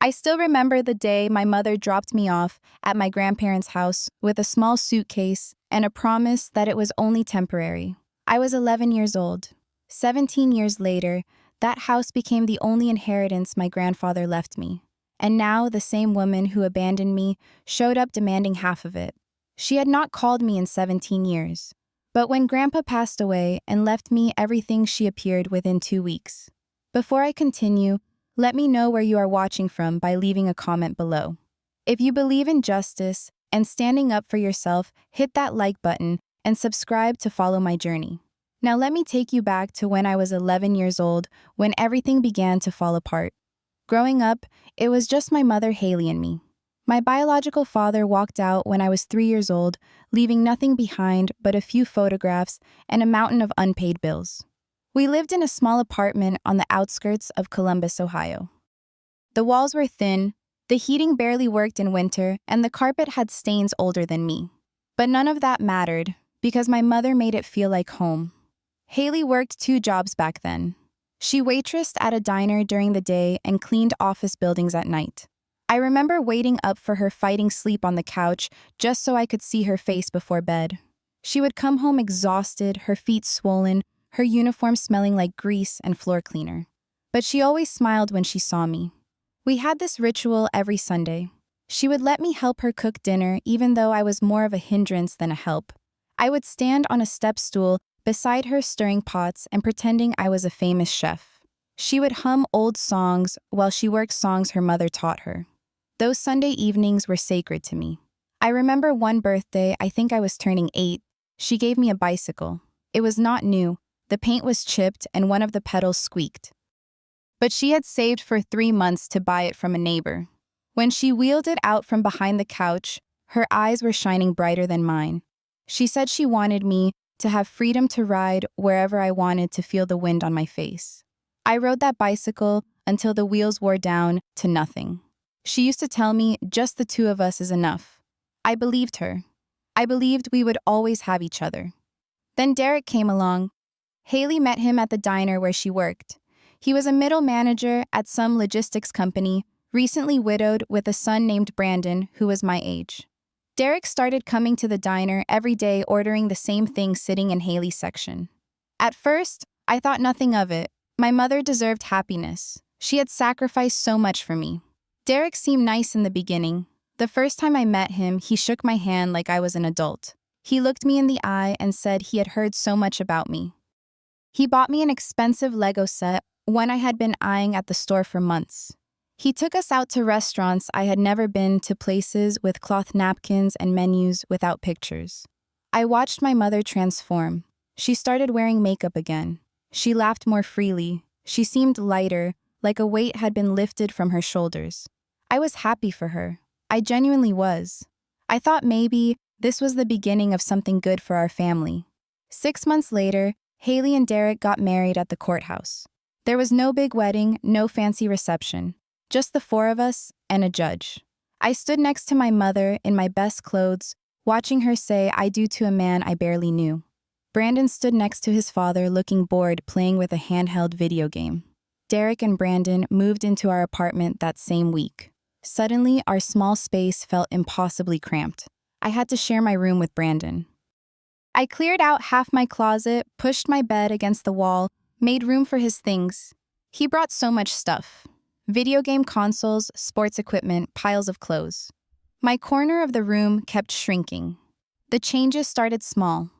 I still remember the day my mother dropped me off at my grandparents' house with a small suitcase and a promise that it was only temporary. I was 11 years old. 17 years later, that house became the only inheritance my grandfather left me. And now the same woman who abandoned me showed up demanding half of it. She had not called me in 17 years. But when Grandpa passed away and left me everything, she appeared within 2 weeks. Before I continue, let me know where you are watching from by leaving a comment below. If you believe in justice and standing up for yourself, hit that like button and subscribe to follow my journey. Now let me take you back to when I was 11 years old, when everything began to fall apart. Growing up, it was just my mother, Haley, and me. My biological father walked out when I was 3 years old, leaving nothing behind but a few photographs and a mountain of unpaid bills. We lived in a small apartment on the outskirts of Columbus, Ohio. The walls were thin, the heating barely worked in winter, and the carpet had stains older than me. But none of that mattered, because my mother made it feel like home. Haley worked 2 jobs back then. She waitressed at a diner during the day and cleaned office buildings at night. I remember waiting up for her, fighting sleep on the couch just so I could see her face before bed. She would come home exhausted, her feet swollen, her uniform smelling like grease and floor cleaner. But she always smiled when she saw me. We had this ritual every Sunday. She would let me help her cook dinner even though I was more of a hindrance than a help. I would stand on a step stool beside her stirring pots and pretending I was a famous chef. She would hum old songs while she worked songs her mother taught her. Those Sunday evenings were sacred to me. I remember one birthday, I think I was turning 8, she gave me a bicycle. It was not new. The paint was chipped and one of the pedals squeaked. But she had saved for 3 months to buy it from a neighbor. When she wheeled it out from behind the couch, her eyes were shining brighter than mine. She said she wanted me to have freedom to ride wherever I wanted, to feel the wind on my face. I rode that bicycle until the wheels wore down to nothing. She used to tell me just the 2 of us is enough. I believed her. I believed we would always have each other. Then Derek came along. Haley met him at the diner where she worked. He was a middle manager at some logistics company, recently widowed, with a son named Brandon, who was my age. Derek started coming to the diner every day, ordering the same thing, sitting in Haley's section. At first, I thought nothing of it. My mother deserved happiness. She had sacrificed so much for me. Derek seemed nice in the beginning. The first time I met him, he shook my hand like I was an adult. He looked me in the eye and said he had heard so much about me. He bought me an expensive Lego set, one I had been eyeing at the store for months. He took us out to restaurants I had never been, to places with cloth napkins and menus without pictures. I watched my mother transform. She started wearing makeup again. She laughed more freely. She seemed lighter, like a weight had been lifted from her shoulders. I was happy for her. I genuinely was. I thought maybe this was the beginning of something good for our family. 6 months later, Haley and Derek got married at the courthouse. There was no big wedding, no fancy reception. Just the 4 of us and a judge. I stood next to my mother in my best clothes, watching her say I do to a man I barely knew. Brandon stood next to his father, looking bored, playing with a handheld video game. Derek and Brandon moved into our apartment that same week. Suddenly, our small space felt impossibly cramped. I had to share my room with Brandon. I cleared out half my closet, pushed my bed against the wall, made room for his things. He brought so much stuff. Video game consoles, sports equipment, piles of clothes. My corner of the room kept shrinking. The changes started small.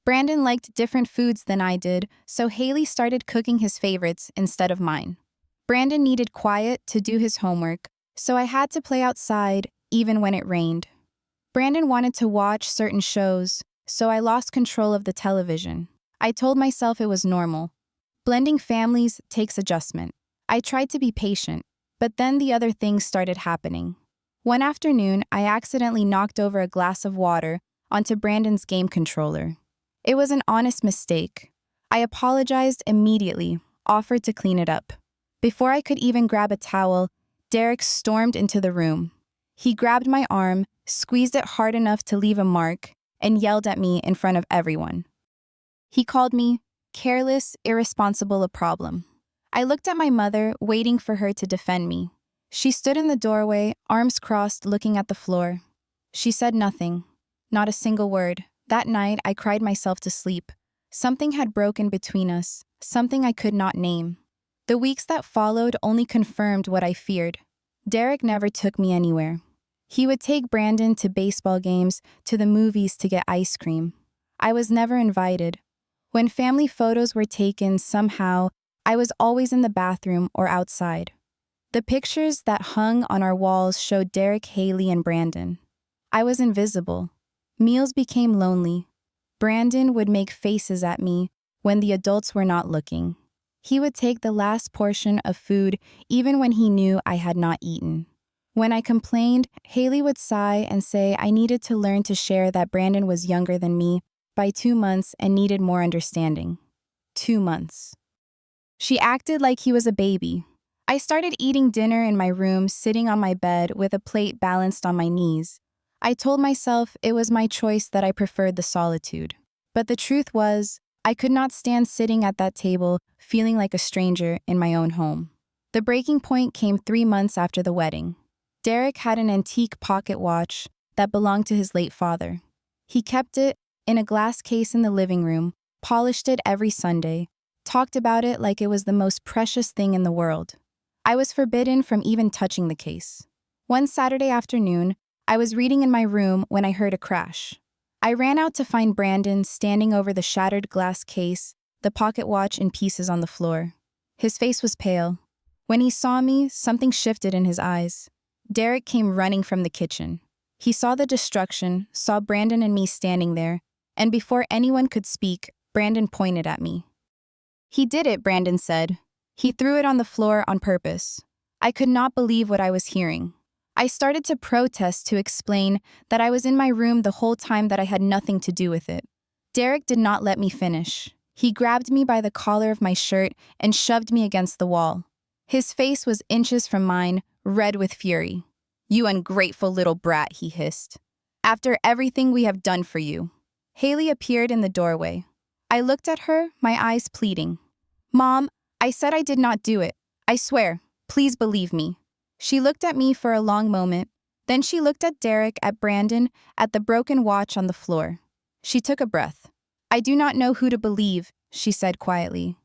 Brandon liked different foods than I did, so Haley started cooking his favorites instead of mine. Brandon needed quiet to do his homework, so I had to play outside even when it rained. Brandon wanted to watch certain shows, so I lost control of the television. I told myself it was normal. Blending families takes adjustment. I tried to be patient, but then the other things started happening. One afternoon, I accidentally knocked over a glass of water onto Brandon's game controller. It was an honest mistake. I apologized immediately, offered to clean it up. Before I could even grab a towel, Derek stormed into the room. He grabbed my arm, squeezed it hard enough to leave a mark, and yelled at me in front of everyone. He called me careless, irresponsible, a problem. I looked at my mother, waiting for her to defend me. She stood in the doorway, arms crossed, looking at the floor. She said nothing, not a single word. That night, I cried myself to sleep. Something had broken between us, something I could not name. The weeks that followed only confirmed what I feared. Derek never took me anywhere. He would take Brandon to baseball games, to the movies to get ice cream. I was never invited. When family photos were taken, somehow, I was always in the bathroom or outside. The pictures that hung on our walls showed Derek, Haley, and Brandon. I was invisible. Meals became lonely. Brandon would make faces at me when the adults were not looking. He would take the last portion of food even when he knew I had not eaten. When I complained, Haley would sigh and say I needed to learn to share that Brandon was younger than me by 2 months and needed more understanding. 2 months. She acted like he was a baby. I started eating dinner in my room, sitting on my bed with a plate balanced on my knees. I told myself it was my choice, that I preferred the solitude. But the truth was, I could not stand sitting at that table, feeling like a stranger in my own home. The breaking point came 3 months after the wedding. Derek had an antique pocket watch that belonged to his late father. He kept it in a glass case in the living room, polished it every Sunday, talked about it like it was the most precious thing in the world. I was forbidden from even touching the case. One Saturday afternoon, I was reading in my room when I heard a crash. I ran out to find Brandon standing over the shattered glass case, the pocket watch in pieces on the floor. His face was pale. When he saw me, something shifted in his eyes. Derek came running from the kitchen. He saw the destruction, saw Brandon and me standing there, and before anyone could speak, Brandon pointed at me. "He did it," Brandon said. "He threw it on the floor on purpose." I could not believe what I was hearing. I started to protest, to explain that I was in my room the whole time, that I had nothing to do with it. Derek did not let me finish. He grabbed me by the collar of my shirt and shoved me against the wall. His face was inches from mine, red with fury. "You ungrateful little brat," he hissed. "After everything we have done for you." Haley appeared in the doorway. I looked at her, my eyes pleading. "Mom, I said I did not do it. I swear. Please believe me." She looked at me for a long moment. Then she looked at Derek, at Brandon, at the broken watch on the floor. She took a breath. "I do not know who to believe," she said quietly.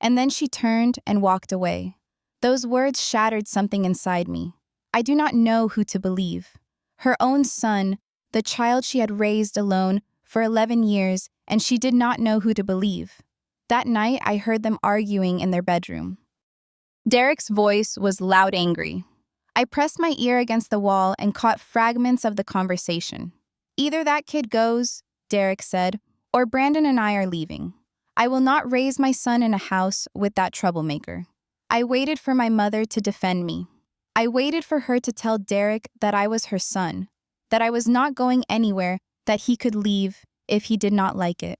And then she turned and walked away. Those words shattered something inside me. I do not know who to believe. Her own son, the child she had raised alone for 11 years, and she did not know who to believe. That night, I heard them arguing in their bedroom. Derek's voice was loud, angry. I pressed my ear against the wall and caught fragments of the conversation. "Either that kid goes," Derek said, "or Brandon and I are leaving. I will not raise my son in a house with that troublemaker." I waited for my mother to defend me. I waited for her to tell Derek that I was her son, that I was not going anywhere, that he could leave if he did not like it.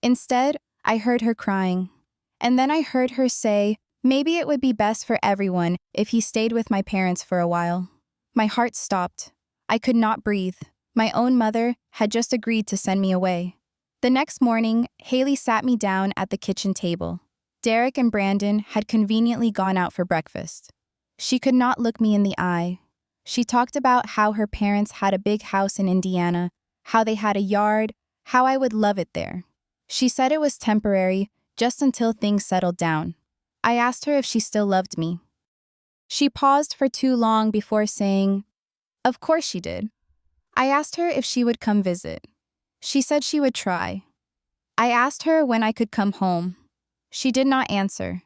Instead, I heard her crying. And then I heard her say, maybe it would be best for everyone if he stayed with my parents for a while. My heart stopped. I could not breathe. My own mother had just agreed to send me away. The next morning, Haley sat me down at the kitchen table. Derek and Brandon had conveniently gone out for breakfast. She could not look me in the eye. She talked about how her parents had a big house in Indiana, how they had a yard, how I would love it there. She said it was temporary, just until things settled down. I asked her if she still loved me. She paused for too long before saying, "Of course she did." I asked her if she would come visit. She said she would try. I asked her when I could come home. She did not answer.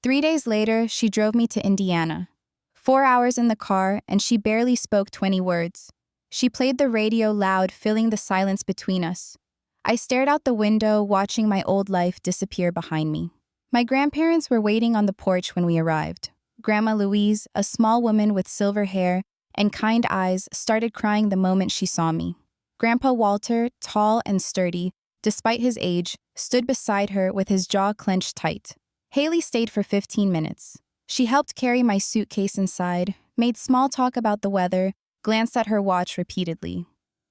3 days later, she drove me to Indiana. 4 hours in the car, and she barely spoke 20 words. She played the radio loud, filling the silence between us. I stared out the window, watching my old life disappear behind me. My grandparents were waiting on the porch when we arrived. Grandma Louise, a small woman with silver hair and kind eyes, started crying the moment she saw me. Grandpa Walter, tall and sturdy, despite his age, stood beside her with his jaw clenched tight. Haley stayed for 15 minutes. She helped carry my suitcase inside, made small talk about the weather, glanced at her watch repeatedly.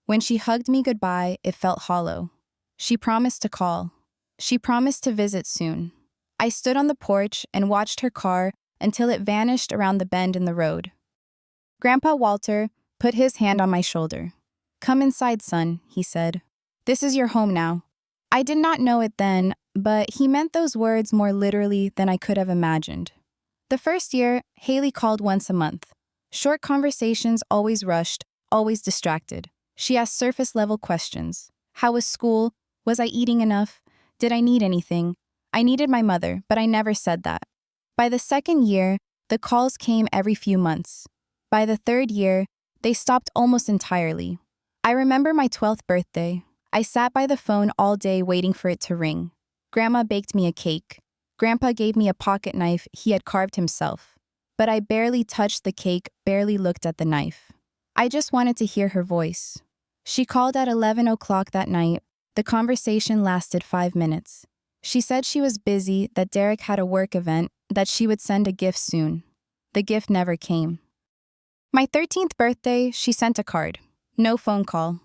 When she hugged me goodbye, it felt hollow. She promised to call. She promised to visit soon. I stood on the porch and watched her car until it vanished around the bend in the road. Grandpa Walter put his hand on my shoulder. "Come inside, son," he said. "This is your home now." I did not know it then, but he meant those words more literally than I could have imagined. The first year, Haley called once a month. Short conversations, always rushed, always distracted. She asked surface-level questions. How was school? Was I eating enough? Did I need anything? I needed my mother, but I never said that. By the second year, the calls came every few months. By the third year, they stopped almost entirely. I remember my 12th birthday. I sat by the phone all day waiting for it to ring. Grandma baked me a cake. Grandpa gave me a pocket knife he had carved himself. But I barely touched the cake, barely looked at the knife. I just wanted to hear her voice. She called at 11 o'clock that night. The conversation lasted 5 minutes. She said she was busy, that Derek had a work event, that she would send a gift soon. The gift never came. My 13th birthday, she sent a card. No phone call.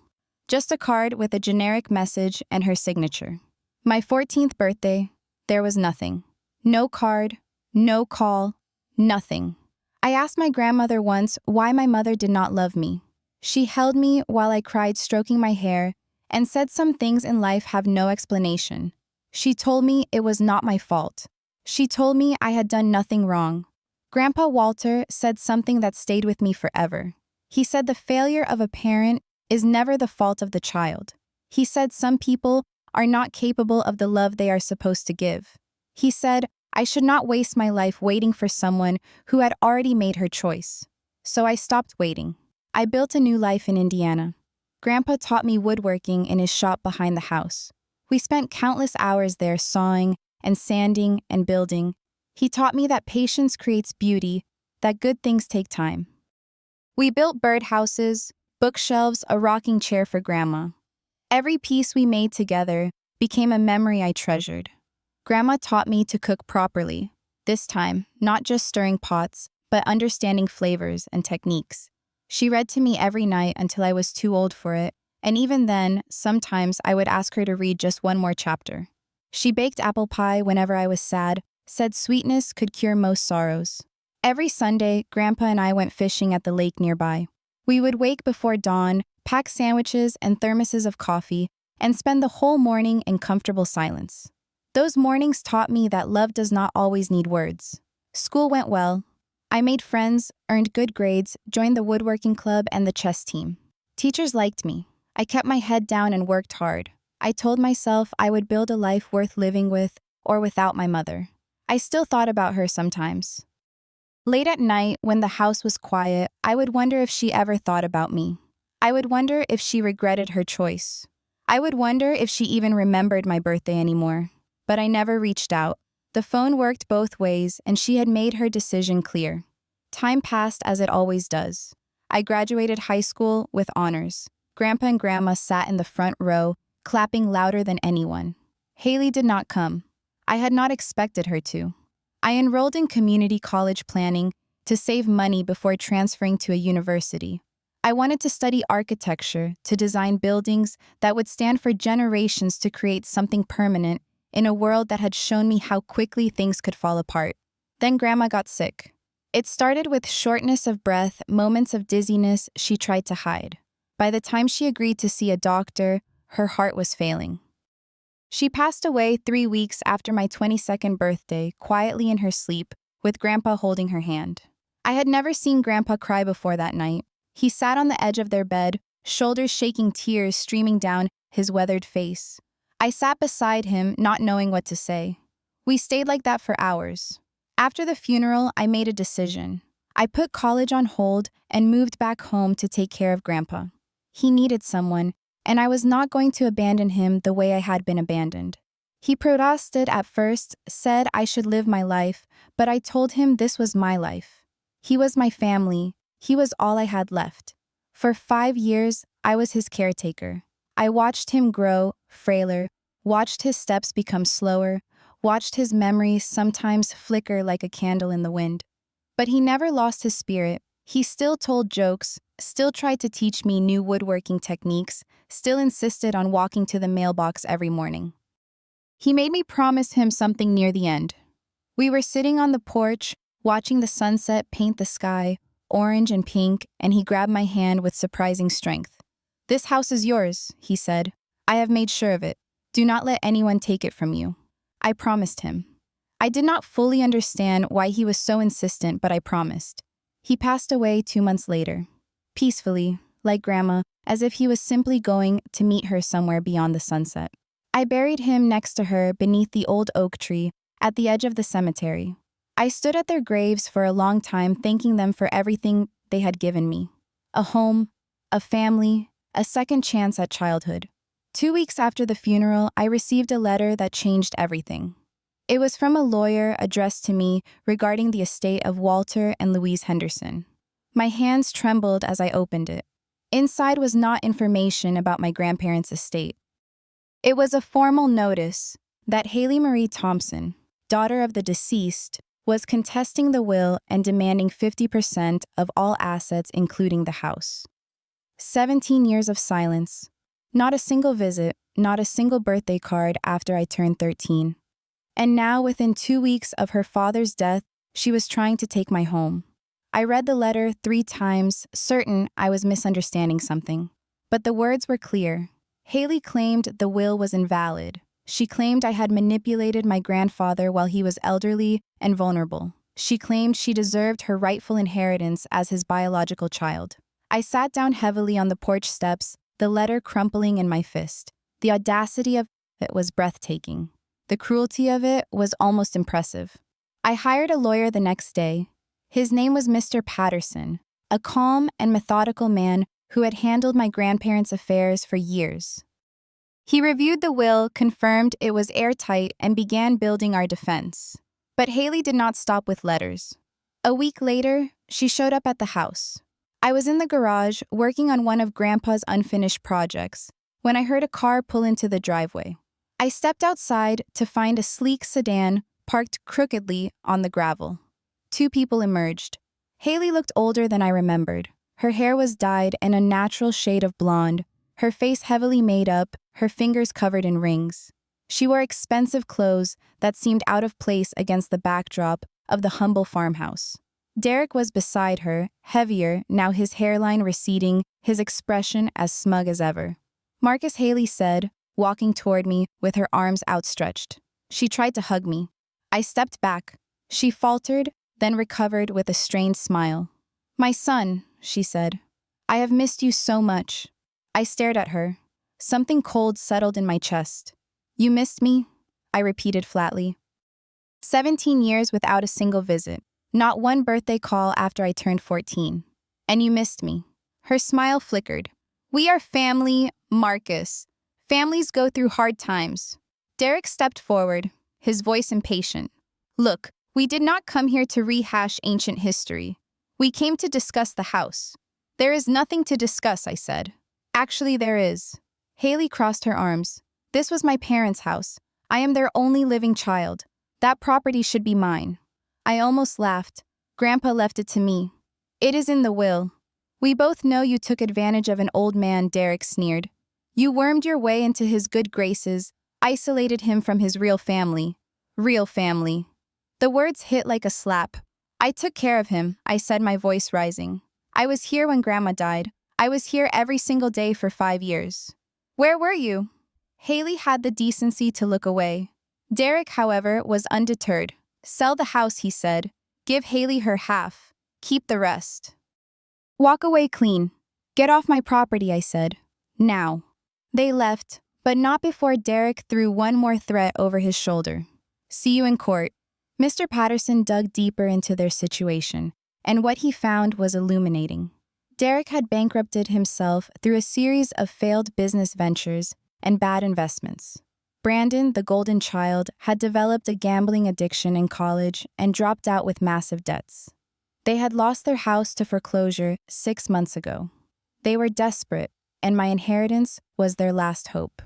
Just a card with a generic message and her signature. My 14th birthday, there was nothing. No card, no call, nothing. I asked my grandmother once why my mother did not love me. She held me while I cried, stroking my hair, and said some things in life have no explanation. She told me it was not my fault. She told me I had done nothing wrong. Grandpa Walter said something that stayed with me forever. He said the failure of a parent is never the fault of the child. He said some people are not capable of the love they are supposed to give. He said I should not waste my life waiting for someone who had already made her choice. So I stopped waiting. I built a new life in Indiana. Grandpa taught me woodworking in his shop behind the house. We spent countless hours there sawing and sanding and building. He taught me that patience creates beauty, that good things take time. We built birdhouses, bookshelves, a rocking chair for Grandma. Every piece we made together became a memory I treasured. Grandma taught me to cook properly, this time not just stirring pots, but understanding flavors and techniques. She read to me every night until I was too old for it, and even then, sometimes I would ask her to read just one more chapter. She baked apple pie whenever I was sad, said sweetness could cure most sorrows. Every Sunday, Grandpa and I went fishing at the lake nearby. We would wake before dawn, pack sandwiches and thermoses of coffee, and spend the whole morning in comfortable silence. Those mornings taught me that love does not always need words. School went well. I made friends, earned good grades, joined the woodworking club and the chess team. Teachers liked me. I kept my head down and worked hard. I told myself I would build a life worth living with or without my mother. I still thought about her sometimes. Late at night, when the house was quiet, I would wonder if she ever thought about me. I would wonder if she regretted her choice. I would wonder if she even remembered my birthday anymore. But I never reached out. The phone worked both ways, and she had made her decision clear. Time passed as it always does. I graduated high school with honors. Grandpa and Grandma sat in the front row, clapping louder than anyone. Haley did not come. I had not expected her to. I enrolled in community college planning to save money before transferring to a university. I wanted to study architecture, to design buildings that would stand for generations to create something permanent in a world that had shown me how quickly things could fall apart. Then Grandma got sick. It started with shortness of breath, moments of dizziness she tried to hide. By the time she agreed to see a doctor, her heart was failing. She passed away 3 weeks after my 22nd birthday, quietly in her sleep, with Grandpa holding her hand. I had never seen Grandpa cry before that night. He sat on the edge of their bed, shoulders shaking, tears streaming down his weathered face. I sat beside him, not knowing what to say. We stayed like that for hours. After the funeral, I made a decision. I put college on hold and moved back home to take care of Grandpa. He needed someone, and I was not going to abandon him the way I had been abandoned. He protested at first, said I should live my life, but I told him this was my life. He was my family. He was all I had left. For 5 years, I was his caretaker. I watched him grow, frailer, watched his steps become slower, watched his memories sometimes flicker like a candle in the wind. But he never lost his spirit. He still told jokes, still tried to teach me new woodworking techniques, still insisted on walking to the mailbox every morning. He made me promise him something near the end. We were sitting on the porch, watching the sunset paint the sky, orange and pink, and he grabbed my hand with surprising strength. "This house is yours," he said. "I have made sure of it. Do not let anyone take it from you." I promised him. I did not fully understand why he was so insistent, but I promised. He passed away 2 months later, peacefully, like Grandma, as if he was simply going to meet her somewhere beyond the sunset. I buried him next to her beneath the old oak tree at the edge of the cemetery. I stood at their graves for a long time, thanking them for everything they had given me. A home, a family, a second chance at childhood. 2 weeks after the funeral, I received a letter that changed everything. It was from a lawyer addressed to me regarding the estate of Walter and Louise Henderson. My hands trembled as I opened it. Inside was not information about my grandparents' estate. It was a formal notice that Haley Marie Thompson, daughter of the deceased, was contesting the will and demanding 50% of all assets, including the house. 17 years of silence. Not a single visit, not a single birthday card after I turned 13. And now, within 2 weeks of her father's death, she was trying to take my home. I read the letter 3 times, certain I was misunderstanding something. But the words were clear. Haley claimed the will was invalid. She claimed I had manipulated my grandfather while he was elderly and vulnerable. She claimed she deserved her rightful inheritance as his biological child. I sat down heavily on the porch steps, the letter crumpling in my fist. The audacity of it was breathtaking. The cruelty of it was almost impressive. I hired a lawyer the next day. His name was Mr. Patterson, a calm and methodical man who had handled my grandparents' affairs for years. He reviewed the will, confirmed it was airtight, and began building our defense. But Haley did not stop with letters. A week later, she showed up at the house. I was in the garage working on one of Grandpa's unfinished projects when I heard a car pull into the driveway. I stepped outside to find a sleek sedan parked crookedly on the gravel. 2 people emerged. Haley looked older than I remembered. Her hair was dyed an unnatural shade of blonde, her face heavily made up, her fingers covered in rings. She wore expensive clothes that seemed out of place against the backdrop of the humble farmhouse. Derek was beside her, heavier, now his hairline receding, his expression as smug as ever. "Marcus," Haley said, walking toward me with her arms outstretched. She tried to hug me. I stepped back. She faltered, then recovered with a strained smile. "My son," she said. "I have missed you so much." I stared at her. Something cold settled in my chest. "You missed me?" I repeated flatly. 17 years without a single visit. Not one birthday call after I turned 14. "And you missed me." Her smile flickered. "We are family, Marcus. Families go through hard times." Derek stepped forward, his voice impatient. "Look, we did not come here to rehash ancient history. We came to discuss the house." "There is nothing to discuss," I said. "Actually, there is." Haley crossed her arms. "This was my parents' house. I am their only living child. That property should be mine." I almost laughed. "Grandpa left it to me." "It is in the will." "We both know you took advantage of an old man," Derek sneered. "You wormed your way into his good graces, isolated him from his real family." "Real family." The words hit like a slap. "I took care of him," I said, my voice rising. "I was here when Grandma died. I was here every single day for 5 years." "Where were you?" Haley had the decency to look away. Derek, however, was undeterred. "Sell the house," he said. "Give Haley her half. Keep the rest. Walk away clean. Get off my property," I said. "Now." They left, but not before Derek threw one more threat over his shoulder. "See you in court." Mr. Patterson dug deeper into their situation, and what he found was illuminating. Derek had bankrupted himself through a series of failed business ventures and bad investments. Brandon, the golden child, had developed a gambling addiction in college and dropped out with massive debts. They had lost their house to foreclosure 6 months ago. They were desperate, and my inheritance was their last hope.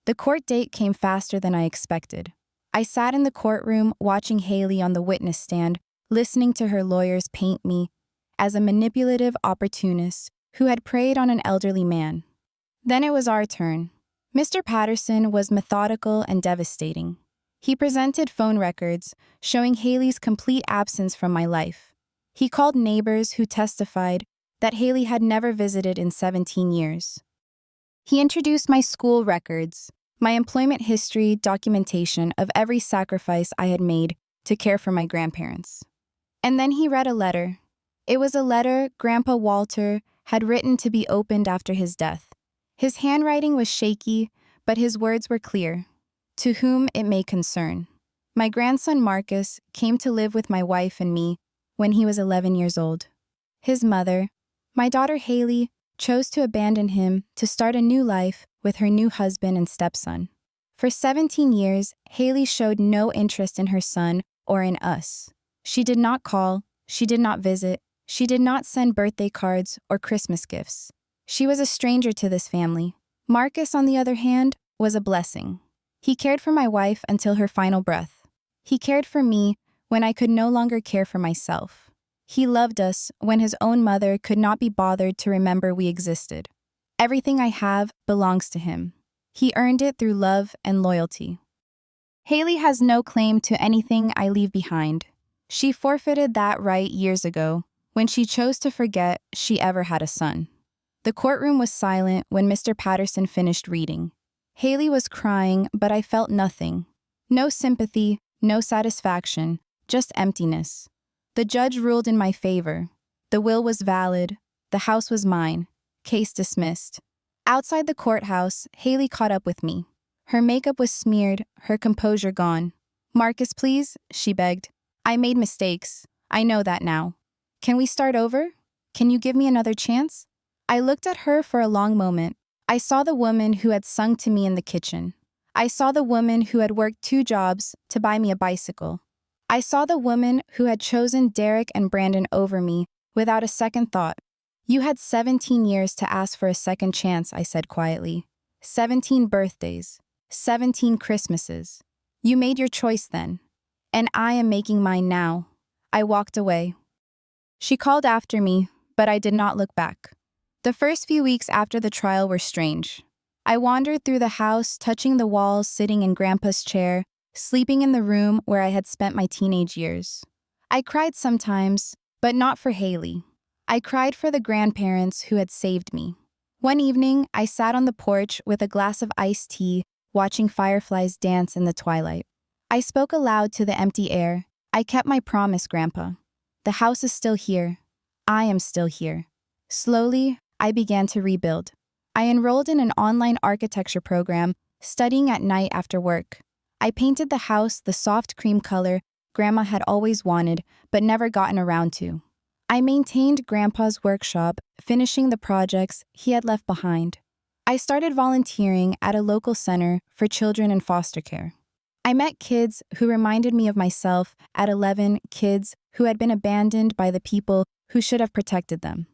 The court date came faster than I expected. I sat in the courtroom watching Haley on the witness stand, listening to her lawyers paint me as a manipulative opportunist who had preyed on an elderly man. Then it was our turn. Mr. Patterson was methodical and devastating. He presented phone records showing Haley's complete absence from my life. He called neighbors who testified that Haley had never visited in 17 years. He introduced my school records, my employment history, documentation of every sacrifice I had made to care for my grandparents. And then he read a letter. It was a letter Grandpa Walter had written to be opened after his death. His handwriting was shaky, but his words were clear. To whom it may concern. My grandson Marcus came to live with my wife and me when he was 11 years old. His mother, my daughter Haley, chose to abandon him to start a new life with her new husband and stepson. For 17 years, Haley showed no interest in her son or in us. She did not call, she did not visit, she did not send birthday cards or Christmas gifts. She was a stranger to this family. Marcus, on the other hand, was a blessing. He cared for my wife until her final breath. He cared for me when I could no longer care for myself. He loved us when his own mother could not be bothered to remember we existed. Everything I have belongs to him. He earned it through love and loyalty. Haley has no claim to anything I leave behind. She forfeited that right years ago when she chose to forget she ever had a son. The courtroom was silent when Mr. Patterson finished reading. Haley was crying, but I felt nothing. No sympathy, no satisfaction, just emptiness. The judge ruled in my favor. The will was valid. The house was mine. Case dismissed. Outside the courthouse, Haley caught up with me. Her makeup was smeared, her composure gone. "Marcus, please," she begged. "I made mistakes. I know that now. Can we start over? Can you give me another chance?" I looked at her for a long moment. I saw the woman who had sung to me in the kitchen. I saw the woman who had worked 2 jobs to buy me a bicycle. I saw the woman who had chosen Derek and Brandon over me without a second thought. "You had 17 years to ask for a second chance," I said quietly. 17 birthdays, 17 Christmases. You made your choice then, and I am making mine now. I walked away. She called after me, but I did not look back. The first few weeks after the trial were strange. I wandered through the house, touching the walls, sitting in Grandpa's chair, sleeping in the room where I had spent my teenage years. I cried sometimes, but not for Haley. I cried for the grandparents who had saved me. One evening, I sat on the porch with a glass of iced tea, watching fireflies dance in the twilight. I spoke aloud to the empty air. "I kept my promise, Grandpa. The house is still here. I am still here." Slowly, I began to rebuild. I enrolled in an online architecture program, studying at night after work. I painted the house the soft cream color Grandma had always wanted, but never gotten around to. I maintained Grandpa's workshop, finishing the projects he had left behind. I started volunteering at a local center for children in foster care. I met kids who reminded me of myself at 11, kids who had been abandoned by the people who should have protected them.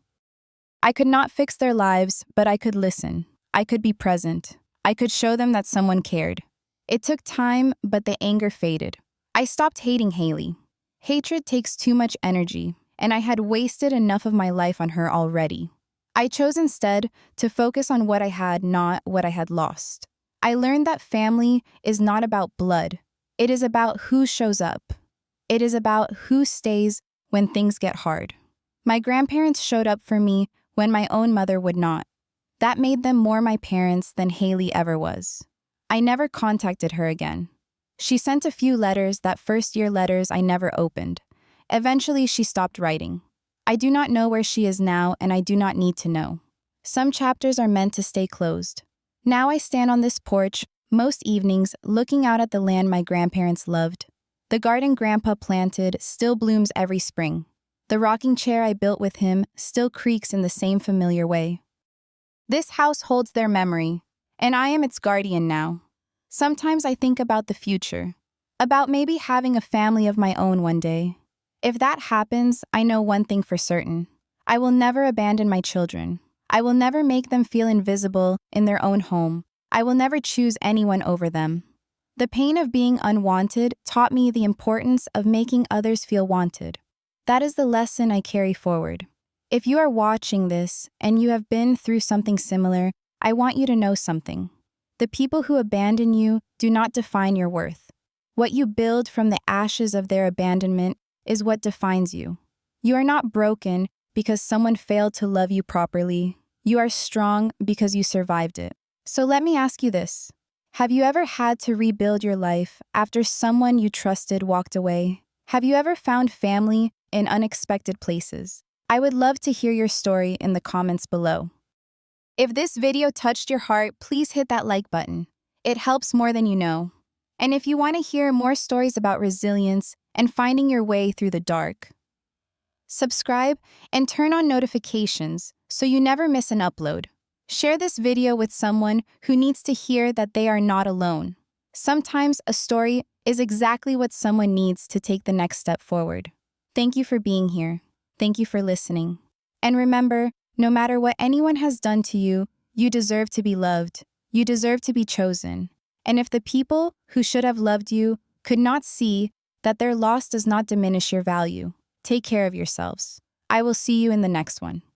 I could not fix their lives, but I could listen. I could be present. I could show them that someone cared. It took time, but the anger faded. I stopped hating Haley. Hatred takes too much energy, and I had wasted enough of my life on her already. I chose instead to focus on what I had, not what I had lost. I learned that family is not about blood. It is about who shows up. It is about who stays when things get hard. My grandparents showed up for me when my own mother would not. That made them more my parents than Haley ever was. I never contacted her again. She sent a few letters, that first-year letters I never opened. Eventually, she stopped writing. I do not know where she is now, and I do not need to know. Some chapters are meant to stay closed. Now I stand on this porch, most evenings, looking out at the land my grandparents loved. The garden Grandpa planted still blooms every spring. The rocking chair I built with him still creaks in the same familiar way. This house holds their memory, and I am its guardian now. Sometimes I think about the future, about maybe having a family of my own one day. If that happens, I know one thing for certain. I will never abandon my children. I will never make them feel invisible in their own home. I will never choose anyone over them. The pain of being unwanted taught me the importance of making others feel wanted. That is the lesson I carry forward. If you are watching this and you have been through something similar, I want you to know something. The people who abandon you do not define your worth. What you build from the ashes of their abandonment is what defines you. You are not broken because someone failed to love you properly. You are strong because you survived it. So let me ask you this. Have you ever had to rebuild your life after someone you trusted walked away? Have you ever found family in unexpected places? I would love to hear your story in the comments below. If this video touched your heart, please hit that like button. It helps more than you know. And if you want to hear more stories about resilience and finding your way through the dark, subscribe and turn on notifications so you never miss an upload. Share this video with someone who needs to hear that they are not alone. Sometimes a story is exactly what someone needs to take the next step forward. Thank you for being here. Thank you for listening. And remember, no matter what anyone has done to you, you deserve to be loved. You deserve to be chosen. And if the people who should have loved you could not see that their loss does not diminish your value, take care of yourselves. I will see you in the next one.